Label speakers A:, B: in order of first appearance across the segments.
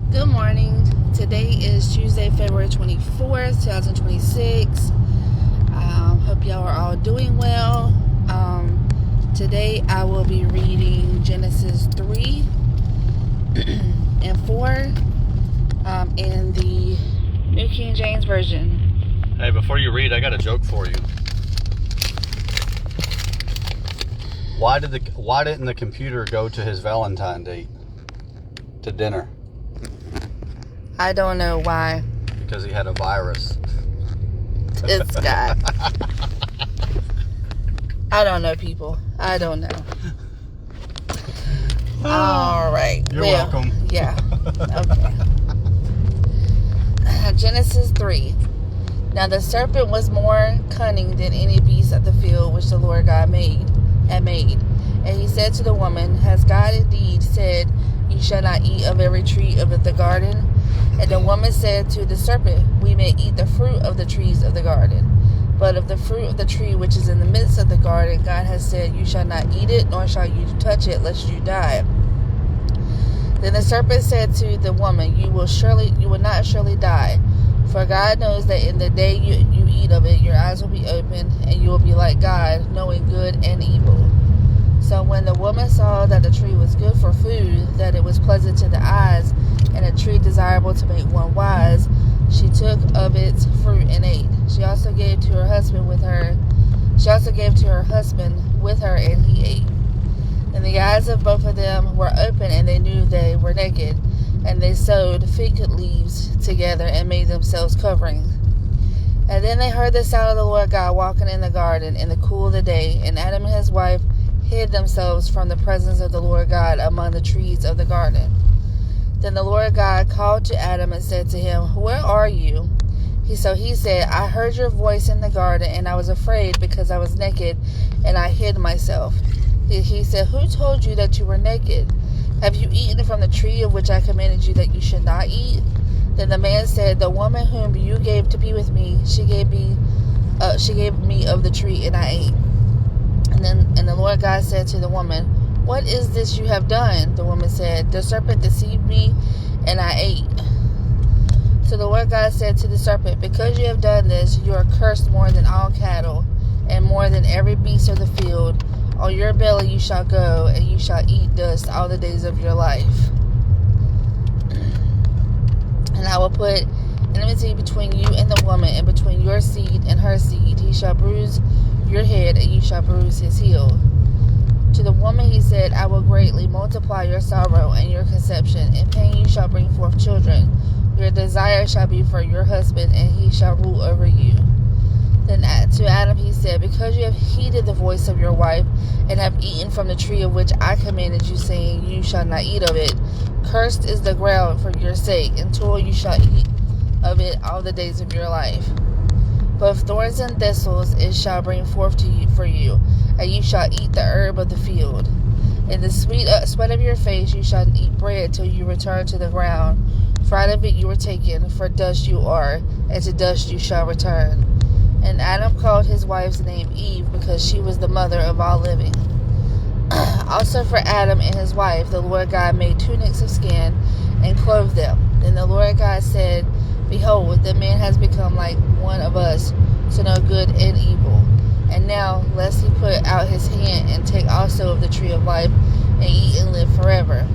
A: Good morning. Today is Tuesday, February 24th, 2026. Hope y'all are all doing well. Today I will be reading Genesis 3 and 4 in the New King James Version.
B: Hey, before you read, I got a joke for you. Why didn't the computer go to his Valentine date? To dinner?
A: I don't know why.
B: Because he had a virus.
A: It's God. I don't know, people. I don't know. All right.
B: You're welcome.
A: Yeah. Okay. Genesis 3. Now the serpent was more cunning than any beast of the field which the Lord God had made. And he said to the woman, Has God indeed said, You shall not eat of every tree of the garden? And the woman said to the serpent, We may eat the fruit of the trees of the garden. But of the fruit of the tree which is in the midst of the garden, God has said, You shall not eat it, nor shall you touch it, lest you die. Then the serpent said to the woman, You will not surely die. For God knows that in the day you eat of it, your eyes will be opened, and you will be like God, knowing good and evil. So when the woman saw that the tree was good for food, that it was pleasant to the eyes, and a tree desirable to make one wise, she took of its fruit and ate. She also gave to her husband with her, and he ate. And the eyes of both of them were open, and they knew they were naked. And they sewed fig leaves together and made themselves coverings. And then they heard the sound of the Lord God walking in the garden in the cool of the day. And Adam and his wife hid themselves from the presence of the Lord God among the trees of the garden. Then the Lord God called to Adam and said to him, Where are you? So he said, I heard your voice in the garden, and I was afraid because I was naked, and I hid myself. He said, Who told you that you were naked? Have you eaten from the tree of which I commanded you that you should not eat? Then the man said, The woman whom you gave to be with me, she gave me of the tree, and I ate. And the Lord God said to the woman, What is this you have done? The woman said, The serpent deceived me, and I ate. So the Lord God said to the serpent, Because you have done this, you are cursed more than all cattle, and more than every beast of the field. On your belly you shall go, and you shall eat dust all the days of your life. And I will put enmity between you and the woman, and between your seed and her seed. He shall bruise your head, and you shall bruise his heel. To the woman he said, I will greatly multiply your sorrow and your conception. In pain you shall bring forth children. Your desire shall be for your husband, and he shall rule over you. Then to Adam he said, Because you have heeded the voice of your wife, and have eaten from the tree of which I commanded you, saying, You shall not eat of it. Cursed is the ground for your sake, until you shall eat of it all the days of your life. Both thorns and thistles it shall bring forth for you, and you shall eat the herb of the field. In the sweat of your face you shall eat bread till you return to the ground. For out of it you were taken, for dust you are, and to dust you shall return. And Adam called his wife's name Eve, because she was the mother of all living. Also for Adam and his wife the Lord God made tunics of skin, and clothed them. Then the Lord God said, Behold, the man has become like one of us, to know good and evil. And now, lest he put out his hand, and take also of the tree of life, and eat and live forever.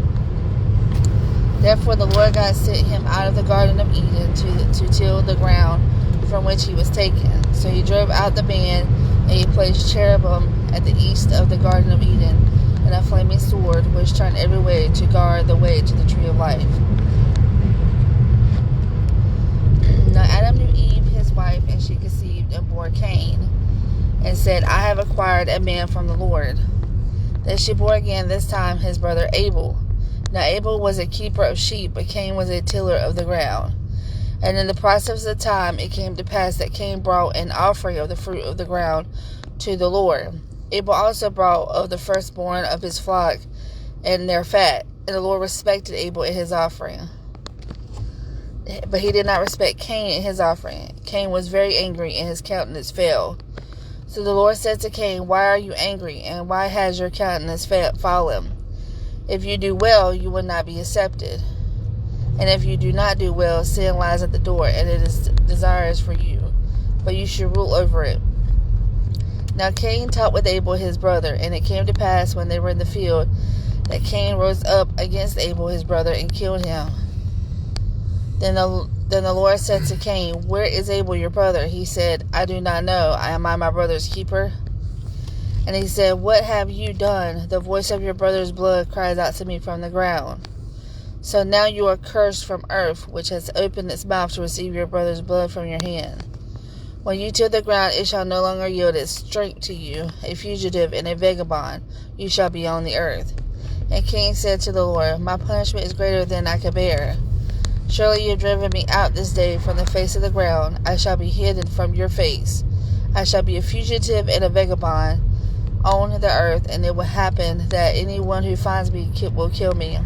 A: Therefore the Lord God sent him out of the Garden of Eden to till the ground from which he was taken. So he drove out the man, and he placed cherubim at the east of the Garden of Eden, and a flaming sword which turned every way to guard the way to the tree of life. Now Adam knew Eve his wife, and she conceived and bore Cain, and said, I have acquired a man from the Lord. Then she bore again, this time his brother Abel. Now Abel was a keeper of sheep, but Cain was a tiller of the ground. And in the process of time it came to pass that Cain brought an offering of the fruit of the ground to the Lord. Abel also brought of the firstborn of his flock and their fat. And the Lord respected Abel in his offering, but he did not respect Cain in his offering. Cain was very angry, and his countenance fell. So the Lord said to Cain, Why are you angry, and why has your countenance fallen? If you do well, you will not be accepted. And if you do not do well, sin lies at the door, and it is desirous for you, but you should rule over it. Now Cain talked with Abel his brother, and it came to pass when they were in the field that Cain rose up against Abel his brother and killed him. Then the Lord said to Cain, Where is Abel your brother? He said, I do not know. Am I my brother's keeper? And he said, What have you done? The voice of your brother's blood cries out to me from the ground. So now you are cursed from earth, which has opened its mouth to receive your brother's blood from your hand. When you till the ground, it shall no longer yield its strength to you. A fugitive and a vagabond, you shall be on the earth. And Cain said to the Lord, My punishment is greater than I can bear. Surely you have driven me out this day from the face of the ground. I shall be hidden from your face. I shall be a fugitive and a vagabond on the earth, and it will happen that anyone who finds me will kill me.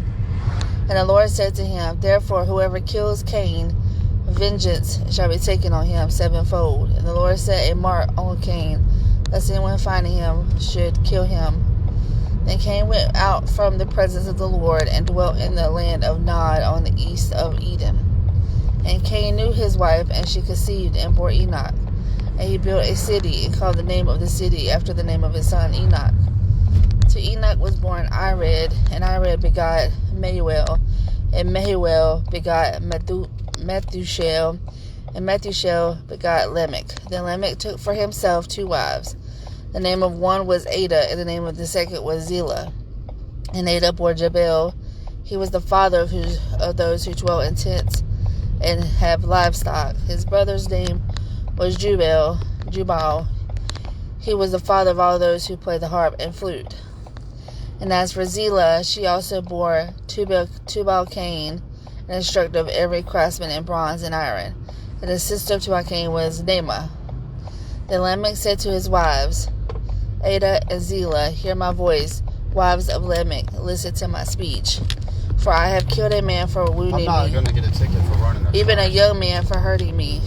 A: And the Lord said to him, Therefore, whoever kills Cain, vengeance shall be taken on him sevenfold. And the Lord set a mark on Cain, lest anyone finding him should kill him. Then Cain went out from the presence of the Lord and dwelt in the land of Nod on the east of Eden. And Cain knew his wife, and she conceived and bore Enoch. And he built a city and called the name of the city after the name of his son Enoch. To Enoch was born Ired, and Ired begot Mehuel, and Mehuel begot Methushel, and Methushel begot Lamech. Then Lamech took for himself 2 wives. The name of one was Ada, and the name of the second was Zillah. And Ada bore Jabal. He was the father of those who dwell in tents and have livestock. His brother's name was Jubal. He was the father of all those who play the harp and flute. And as for Zillah, she also bore Tubal-Cain, an instructor of every craftsman in bronze and iron. And the sister of Tubal-Cain was Naamah. Then Lamech said to his wives, Ada and Zillah, hear my voice. Wives of Lamech, listen to my speech. For I have killed a man for wounding me.
B: I'm not going to get a ticket for running their
A: Even
B: signs.
A: a young man for hurting me.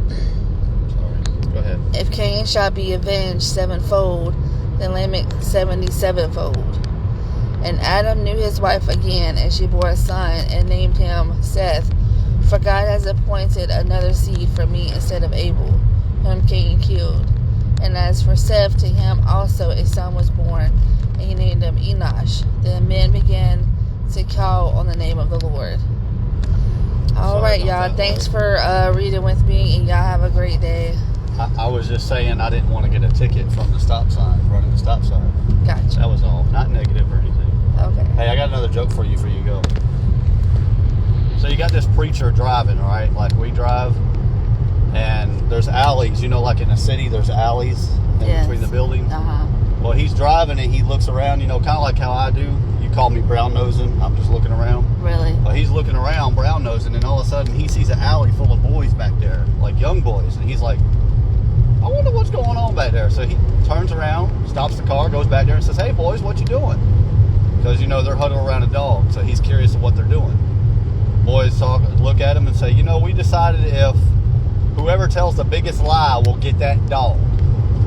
B: Sorry. Go ahead.
A: If Cain shall be avenged sevenfold, then Lamech 77-fold. And Adam knew his wife again, and she bore a son, and named him Seth. For God has appointed another seed for me instead of Abel, whom Cain killed. And as for Seth, to him also a son was born, and he named him Enosh. Then men began to call on the name of the Lord. All right, y'all. Thanks for reading with me, and y'all have a great day.
B: I was just saying I didn't want to get a ticket from the stop sign, running the stop sign.
A: Gotcha.
B: That was all. Not negative or anything.
A: Okay.
B: Hey, I got another joke for you before you go. So you got this preacher driving, right? Like we drive, and there's alleys. You know, like in a city, there's alleys in between the buildings. Well, he's driving and he looks around, you know, kind of like how I do. You call me brown nosing. I'm just looking around.
A: Really?
B: Well, he's looking around brown nosing, and all of a sudden he sees an alley full of boys back there, like young boys, and he's like, I wonder what's going on back there. So he turns around, stops the car, goes back there and says, Hey boys, what you doing? Because, you know, they're huddled around a dog, so he's curious of what they're doing. Boys look at him and say, you know, we decided if whoever tells the biggest lie will get that dog.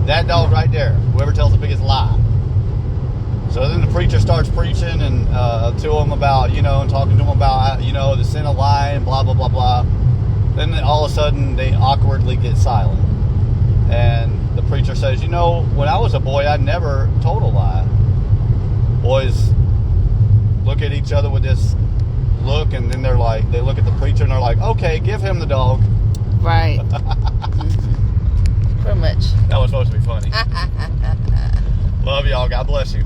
B: That dog right there, whoever tells the biggest lie. So then the preacher starts preaching and to him about, you know, and talking to him about, you know, the sin of lying, blah, blah, blah, blah. Then all of a sudden they awkwardly get silent. And the preacher says, you know, when I was a boy, I never told a lie. Boys look at each other with this look, and then they're like, they look at the preacher and they're like, okay, give him the dog.
A: Right. Pretty much.
B: That was supposed to be funny. Love y'all. God bless you.